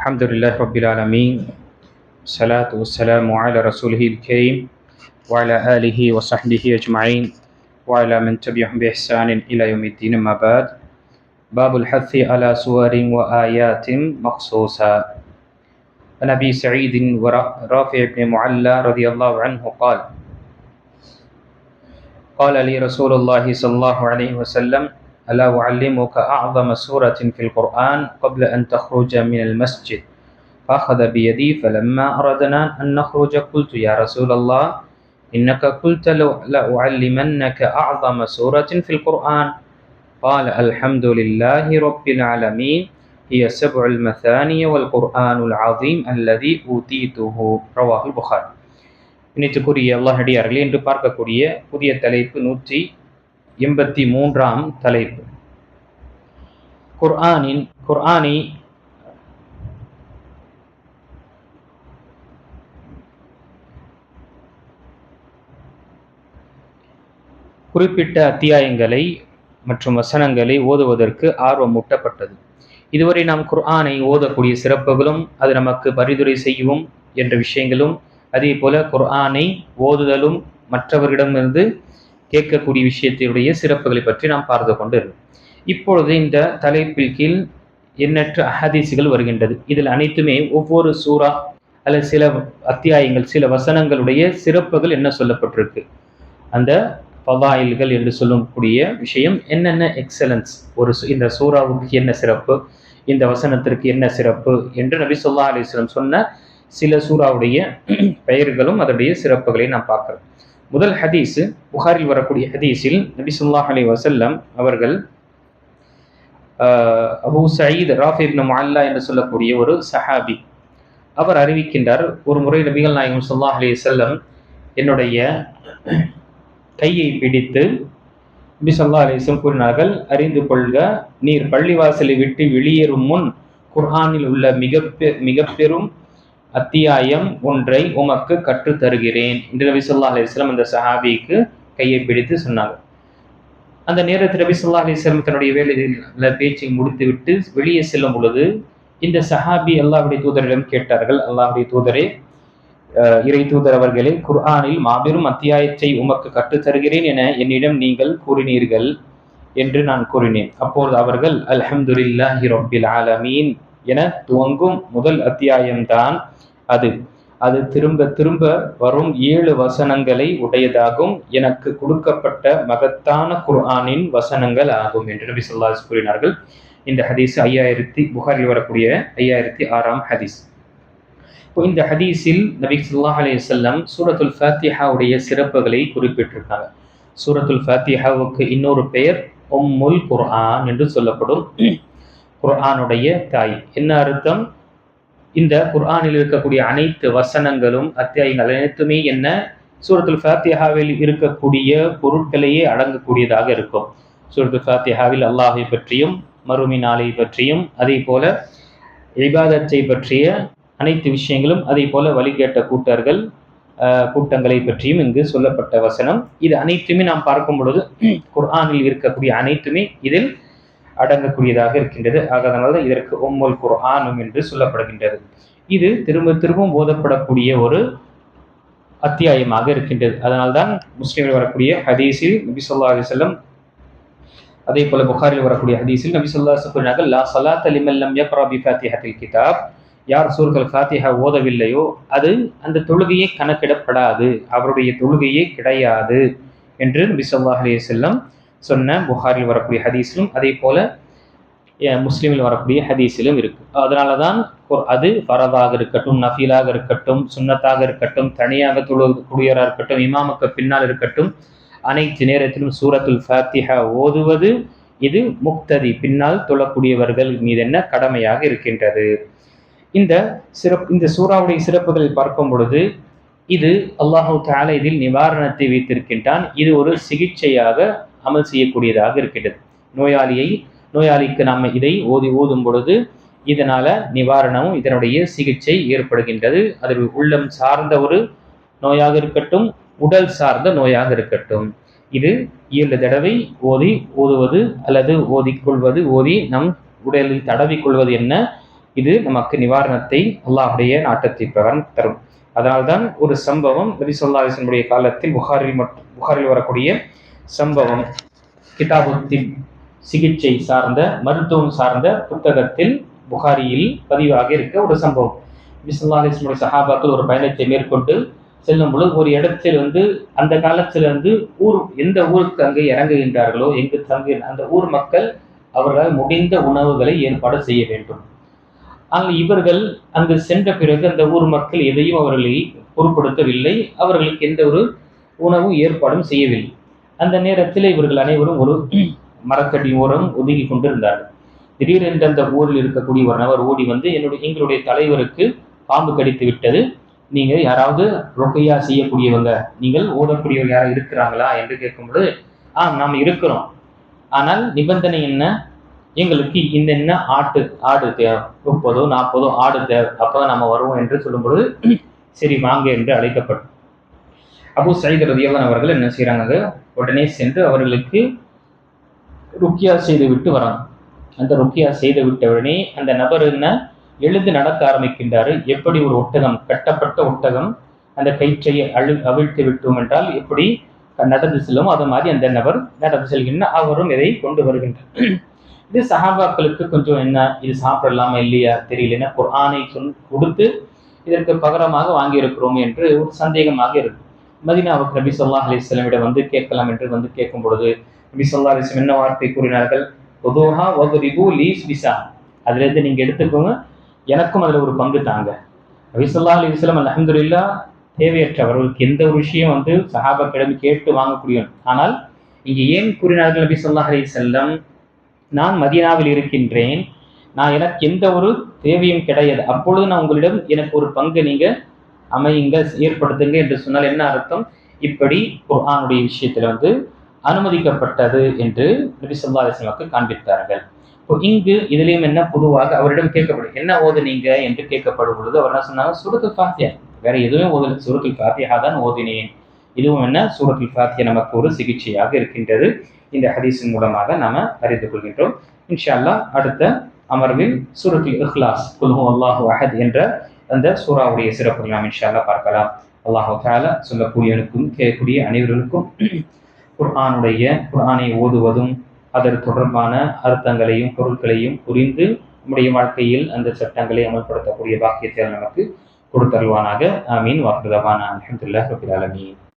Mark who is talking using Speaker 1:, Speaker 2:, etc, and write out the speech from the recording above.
Speaker 1: الحمد لله رب العالمين. الصلاة والسلام على رسوله الكريم وعلى آله وصحبه أجمعين وعلى من تبعهم بإحسان إلى يوم الدين. ما بعد. باب الحث على سور وآيات مخصوصة. عن أبي سعيد ورافع بن معلى رضي الله عنه قال: قال لي رسول الله صلى الله عليه وسلم: ألا أعلمك أعظم سورة في القرآن قبل أن تخرج من المسجد؟ فأخذ بيدي فلما أردنا أن نخرج قلت: يا رسول الله، إنك قلت لأعلمنك أعظم سورة في القرآن. قال: الحمد لله رب العالمين، هي سبع المثاني والقرآن العظيم الذي أوتيته. رواه البخاري. இணைத்துக்குரிய அல்லாஹ்டியார்களே, என்று பார்க்கக்கூடிய புதிய தலைப்பு 183ஆம் தலைப்பு. குர்ஆனை குறிப்பிட்ட அத்தியாயங்களை மற்றும் வசனங்களை ஓதுவதற்கு ஆர்வமூட்டப்பட்டது. இதுவரை நாம் குர்ஆனை ஓதக்கூடிய சிறப்புகளும் அது நமக்கு பரிந்துரை செய்யவும் என்ற விஷயங்களும், அதே போல குர்ஆனை ஓதுதலும் மற்றவர்களிடமிருந்து கேட்கக்கூடிய விஷயத்தினுடைய சிறப்புகளை பற்றி நாம் பார்த்து கொண்டு இருக்கோம். இப்பொழுது இந்த தலைப்பில் கீழ் எண்ணற்ற ஹதீஸ்கள் வருகின்றது. இதில் அனைத்துமே ஒவ்வொரு சூரா அல்லது சில அத்தியாயங்கள், சில வசனங்களுடைய சிறப்புகள் என்ன சொல்லப்பட்டிருக்கு, அந்த ஃபதாயில்கள் என்று சொல்லக்கூடிய விஷயம், என்னென்ன எக்ஸலன்ஸ், இந்த சூறாவுக்கு என்ன சிறப்பு, இந்த வசனத்திற்கு என்ன சிறப்பு என்று நபி ஸல்லல்லாஹு அலைஹி வஸல்லம் சொன்ன சில சூறாவுடைய பெயர்களும் அதனுடைய சிறப்புகளை நாம் பார்க்கிறோம். முதல் ஹதீஸ், புகாரில் வரக்கூடிய ஹதீஸில் நபி ஸல்லல்லாஹு அலைஹி வஸல்லம் அவர்கள் அபூ சயீத் ராஃபி இப்னு முஅல்லா என்று சொல்லக்கூடிய ஒரு சஹாபி, அவர் அறிவிக்கின்றார், ஒரு முறை நபிகள் நாயகம் ஸல்லல்லாஹு அலைஹி வஸல்லம் என்னுடைய கையை பிடித்து நபி ஸல்லல்லாஹு அலைஹி வஸல்லம் கூறினார்கள்: அறிந்து கொள்க, நீர் பள்ளிவாசலை விட்டு வெளியேறும் முன் குர்ஆனில் உள்ள மிக பெரும் அத்தியாயம் ஒன்றை உமக்கு கற்று தருகிறேன் என்று நபி ஸல்லல்லாஹு அலைஹி வஸல்லம் அந்த சஹாபிக்கு கையை பிடித்து சொன்னாங்க. அந்த நேரத்தில் நபி ஸல்லல்லாஹு அலைஹி வஸல்லம் தன்னுடைய வேலையில் பேச்சை முடித்துவிட்டு வெளியே செல்லும் பொழுது இந்த சஹாபி அல்லாஹ்வுடைய தூதரிடம் கேட்டார்கள்: அல்லாஹ்வுடைய தூதரே, இறை தூதர் அவர்களே, குர்ஆனில் மாபெரும் அத்தியாயத்தை உமக்கு கற்றுத் தருகிறேன் என என்னிடம் நீங்கள் கூறினீர்கள் என்று நான் கூறினேன். அப்பொழுது அவர்கள் அல்ஹம்துலில்லாஹி ரப்பில் ஆலமீன் என துவங்கும் முதல் அத்தியாயம்தான் அது திரும்ப திரும்ப வரும் 7 வசனங்களை உடையதாகும், எனக்கு கொடுக்கப்பட்ட மகத்தான குர்ஆனின் வசனங்கள் ஆகும் என்று நபி ஸல்லல்லாஹு அலைஹி வஸல்லம் கூறினார்கள். இந்த ஹதீஸ் புகாரில் வரக்கூடிய 5006ஆம் ஹதீஸ். இப்போ இந்த ஹதீஸில் நபி ஸல்லல்லாஹு அலைஹி வஸல்லம் சூரத்துல் ஃபாத்திஹாவுடைய சிறப்புகளை குறிப்பிட்டிருக்காங்க. சூரத்துல் ஃபாத்திஹாவுக்கு இன்னொரு பெயர் உம்முல் குர்ஆன் என்று சொல்லப்படும். குர்ஆனுடைய தாய். என்ன அர்த்தம்? இந்த குர்ஆனில் இருக்கக்கூடிய அனைத்து வசனங்களும் அத்தியாயங்கள் அனைத்துமே என்ன, சூரத்துல் ஃபாத்திஹாவில் இருக்கக்கூடிய பொருட்களையே அடங்கக்கூடியதாக இருக்கும். சூரத்துல் ஃபாத்திஹாவில் அல்லாஹை பற்றியும் மறுமை நாளை பற்றியும், அதே போல இபாதத்தை பற்றிய அனைத்து விஷயங்களும், அதே போல வழிகேட்ட கூட்டங்களை பற்றியும் இங்கு சொல்லப்பட்ட வசனம். இது அனைத்துமே நாம் பார்க்கும் பொழுது குர்ஆனில் இருக்கக்கூடிய அனைத்துமே இதில் அடங்கக்கூடியதாக இருக்கின்றது. அதனால இதற்கு உம்முல் குர்ஆனும் என்று சொல்லப்படுகின்றது. இது திரும்ப திரும்பவும் ஓதப்படக்கூடிய ஒரு அத்தியாயமாக இருக்கின்றது. அதனால்தான் முஸ்லிமில் வரக்கூடிய ஹதீஸில் நபி ஸல்லல்லாஹு அலைஹி வஸல்லம், அதே போல புகாரில் வரக்கூடிய ஹதீஸில் நபி ஸல்லல்லாஹு அலைஹி வஸல்லம் சொன்னார்கள்: லா ஸலாத்த லிமன் லம் யக்ரா பி ஃபாத்திஹத்தில் கிதாப். யார் சூரத்துல் ஃபாத்திஹா ஓதவில்லையோ அது அந்த தொழுகையே கணக்கிடப்படாது, அவருடைய தொழுகையே கிடையாது என்று நபி ஸல்லல்லாஹு அலைஹி வஸல்லம் சொன்ன புகாரில் வரக்கூடிய ஹதீஸிலும், அதே போல முஸ்லிமில் வரக்கூடிய ஹதீஸிலும் இருக்கு. அதனால தான் அது ஃபரதாக இருக்கட்டும், நஃபீலாக இருக்கட்டும், சுன்னத்தாக இருக்கட்டும், தனியாக தொழக்கூடியவராக இருக்கட்டும், இமாமுக்கு பின்னால் இருக்கட்டும், அனைத்து நேரத்திலும் சூரத்துல் ஃபாத்திஹா ஓதுவது இது முக்ததி, பின்னால் தொழக்கூடியவர்கள் மீது என்ன கடமையாக இருக்கின்றது. இந்த சூராவுடைய சிறப்புகளை பார்க்கும் பொழுது இது அல்லாஹு தஆலா இதில் நிவாரணத்தை வைத்திருக்கின்றான். இது ஒரு சிகிச்சையாக அமல் செய்யக்கூடியதாக இருக்கின்றது. நோயாளிக்கு நாம் இதை ஓதும் பொழுது இதனால நிவாரணமும் இதனுடைய சிகிச்சை ஏற்படுகின்றது. அது உள்ளம் சார்ந்த ஒரு நோயாக இருக்கட்டும், உடல் சார்ந்த நோயாக இருக்கட்டும், இது 7 தடவை ஓதுவது அல்லது ஓதி நம் உடலில் தடவிக்கொள்வது என்ன, இது நமக்கு நிவாரணத்தை அல்லாஹுடைய நாட்டத்தை பிரகாரம் தரும். அதனால்தான் ஒரு சம்பவம் நபி ஸல்லல்லாஹு அலைஹி வஸல்லம் காலத்தில் புகாரில் வரக்கூடிய சம்பவம் கிதாபுத்தின் சிகிச்சை சார்ந்த மருத்துவம் சார்ந்த புத்தகத்தில் புகாரியில் பதிவாக இருக்க ஒரு சம்பவம். நபி ஸல்லல்லாஹு அலைஹி வஸல்லம் சஹாபாக்கள் ஒரு பயணத்தை மேற்கொண்டு செல்லும் பொழுது ஒரு இடத்தில் அந்த காலத்தில் எந்த ஊருக்கு அங்கே இறங்குகின்றார்களோ எங்கு தங்கு அந்த ஊர் மக்கள் அவர்களால் முடிந்த உணவுகளை ஏற்பாடு செய்ய வேண்டும். ஆனால் இவர்கள் அங்கு சென்ற பிறகு அந்த ஊர் மக்கள் எதையும் அவர்களை பொருட்படுத்தவில்லை, அவர்களுக்கு எந்த ஒரு உணவும் ஏற்பாடும் செய்யவில்லை. அந்த நேரத்தில் இவர்கள் அனைவரும் ஒரு மரத்தடி ஓரம் ஒதுங்கி கொண்டிருந்தார்கள். திடீரென்று அந்த ஊரில் இருக்கக்கூடிய ஒரு நபர் ஓடி வந்து எங்களுடைய தலைவருக்கு பாம்பு கடித்து விட்டது, நீங்கள் யாராவது ரொக்கையா செய்யக்கூடியவங்க, நீங்கள் ஓதக்கூடியவங்க யாராவது இருக்கிறாங்களா என்று கேட்கும்பொழுது நாம் இருக்கிறோம், ஆனால் நிபந்தனை என்ன, எங்களுக்கு இந்த ஆடு தேவை, 30 40 ஆடு தேவை, அப்பதான் நம்ம வருவோம் என்று சொல்லும் பொழுது சரி வாங்க என்று அழைக்கப்படும். அபூ சயீத் ரலியல்லாஹு அவர்கள் என்ன செய்யறாங்க, உடனே சென்று அவர்களுக்கு ருக்கியா செய்து விட்டு வராங்க. அந்த ருக்கியா செய்து விட்ட உடனே அந்த நபர் எழுந்து நடக்க ஆரம்பிக்கின்றாரு. எப்படி ஒரு ஒட்டகம், கட்டப்பட்ட ஒட்டகம் அந்த கயிற்றை அவிழ்த்து விட்டோம் என்றால் எப்படி நடந்து செல்லும், அது மாதிரி அந்த நபர் நடந்து செல்கின்ற அவரும் இதை கொண்டு வருகின்றார். இது சஹாபாக்களுக்கு கொஞ்சம் இது சாப்பிடலாமா இல்லையா தெரியலன்னா குர்ஆனை கொடுத்து இதற்கு பகரமாக வாங்கி இருக்கிறோம் என்று ஒரு சந்தேகமாக இருக்கு. மதீனாவுக்கு நபி ஸல்லல்லாஹு அலைஹி வஸல்லம் வந்து கேட்கலாம் என்று கேட்கும் பொழுது நபி ஸல்லல்லாஹு அலைஹி வஸல்லம் என்ன வார்த்தை கூறினார்கள், உதுஹா வதுரிபு லீஸ் பிஸா, அதுல இருந்து நீங்க எடுத்துக்கோங்க, எனக்கும் அதுல ஒரு பங்கு தாங்க. நபி ஸல்லல்லாஹு அலைஹி வஸல்லம் அல்ஹம்துலில்லாஹ் தேவையற்றவர்களுக்கு எந்த ஒரு விஷயம் சஹாபாக்களிடம் கேட்டு வாங்கக்கூடிய. ஆனால் இங்க ஏன் கூறினார்கள் நபி ஸல்லல்லாஹு அலைஹி வஸல்லம், நான் மதீனாவில் இருக்கின்றேன், எனக்கு எந்த ஒரு தேவையும் கிடையாது, அப்பொழுது நான் உங்களிடம் எனக்கு ஒரு பங்கு நீங்க அமையுங்க ஏற்படுத்துங்க என்று சொன்னால் என்ன அர்த்தம், இப்படி குர்ஆனுடைய விஷயத்துல அனுமதிக்கப்பட்டது என்று நபி ஸல்லல்லாஹு அலைஹி வஸல்லம் காண்பித்தார்கள். இங்கு இதுலயும் என்ன பொதுவாக அவரிடம் கேட்கப்படும், என்ன ஓதுனீங்க என்று கேட்கப்படும் பொழுது அவர் என்ன சொன்னாங்க, சூரத்துல் ஃபாத்திஹா, வேற எதுவும் ஓதல, சூரத்துல் ஃபாத்திஹா தான் ஓதினேன். இதுவும் சூரத்துல் ஃபாத்திஹா நமக்கு ஒரு சிகிச்சையாக இருக்கின்றது. இந்த ஹதீஸின் மூலமாக நாம அறிந்து கொள்கின்றோம். இன்ஷா அல்லாஹ் அடுத்த அமர்வில் சூரத்துல் இக்லாஸ் குல் ஹுவல்லாஹு அஹத் என்ற அந்த சூராவுடைய சிறப்பு நாம் இன்ஷா அல்லாஹ் பார்க்கலாம். அல்லாஹு தஆலா சொல்லக்கூடியவனுக்கும் கேட்கக்கூடிய அனைவருக்கும் குர்ஆனை ஓதுவதும் அதற்கு தொடர்பான அர்த்தங்களையும் பொருட்களையும் புரிந்து நம்முடைய வாழ்க்கையில் அந்த சட்டங்களை அமல்படுத்தக்கூடிய பாக்கியத்தை நமக்கு கொடுத்தருவானாக. ஆமீன். வாஹிரு தஅவானா அல்ஹம்துலில்லாஹி ரப்பில் ஆலமீன்.